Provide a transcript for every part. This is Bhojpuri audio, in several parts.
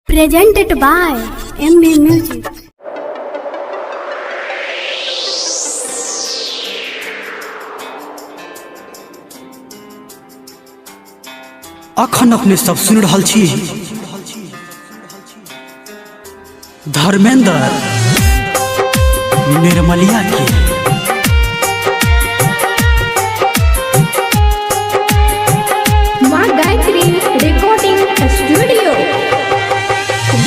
Presented by MB Music. अखन अपने सब सुन रहल छी धर्मेंद्र निर्मलिया के Maa Gayatri recording studio.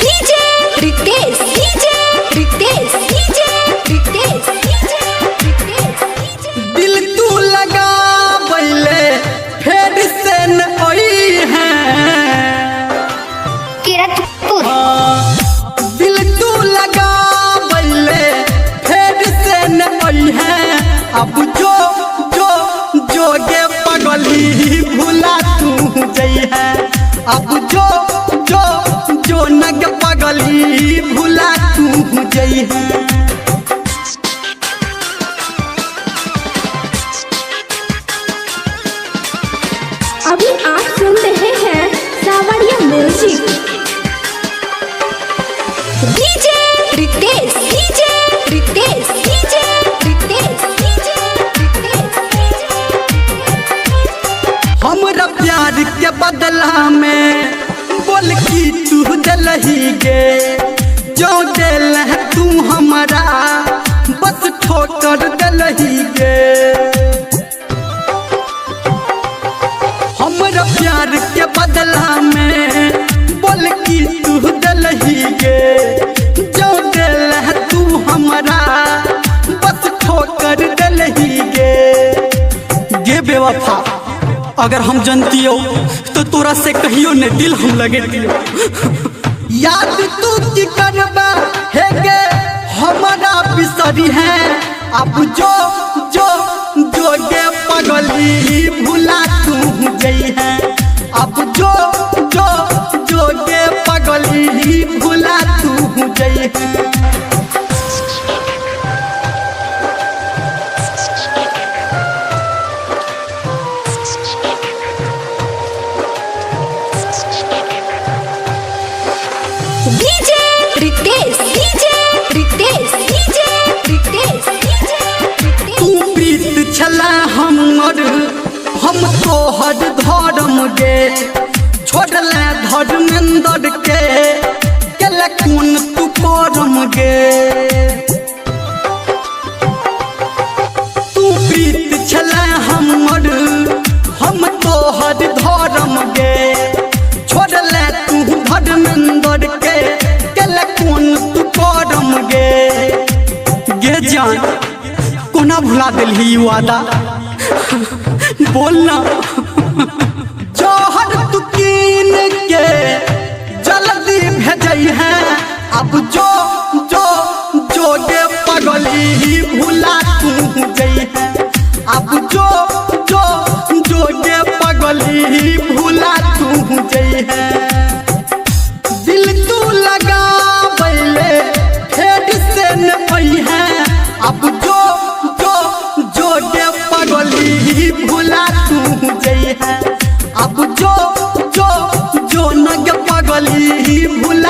DJ Ritesh, DJ Ritesh, DJ Ritesh, DJ Ritesh. दिल तू लगा बैले फेर से न ओई है किरतपुर दिल तू लगा बैले फेर से न ओई है। अब जो जो जोगे पगली भूला तू जई है। अब जो जो जो नग पगली भूला तू जई है। अभी आप सुन रहे हैं Sawariya music. DJ Ritesh, DJ Ritesh, DJ Ritesh, DJ Ritesh. हमरा प्यार के बदला में बोल की तू दिलही गे। जो दिल है तू हमारा बस ठोकर दिलही गे। हमरा प्यार के बदला में बोल की तू दिलही गे। जो दिल है तू हमारा बस ठोकर दिलही गे। गे बेवफा अगर हम जानती हो तो तोरा से कहियो ने दिल हम लगे दियो। याद तू की करबा है गे हमारा बिसरी है। अब जो जो जो गे पगली भूला तू जई है। अब जो जो जो गे पगली भूला तू जई है। DJ Ritesh, DJ Ritesh, DJ Ritesh, DJ Ritesh. तू प्रीत छला हमर हम तोहर धर्म गे। छोड़ले धर्मेंद्र के केले कौन तू करम गे। तू प्रीत छला हमर हम तोहर धर्म गे। छोड़ले तू धर्मेंद्र के केले कौन तू करम गे। गे जान कोना भुला दिलही वादा बोलना। जोहर तू कीन के जल्दी भेजई है। अब जो जो जो गे पगली भूला तू जई है। अब जो जो जो गे पगली भूला तू जई है। दिल तू लगा बैले फेर से न पई है। अब जो जो जो गे पगली भूला तू जई है। अब जो जो जो न गे पगली भूला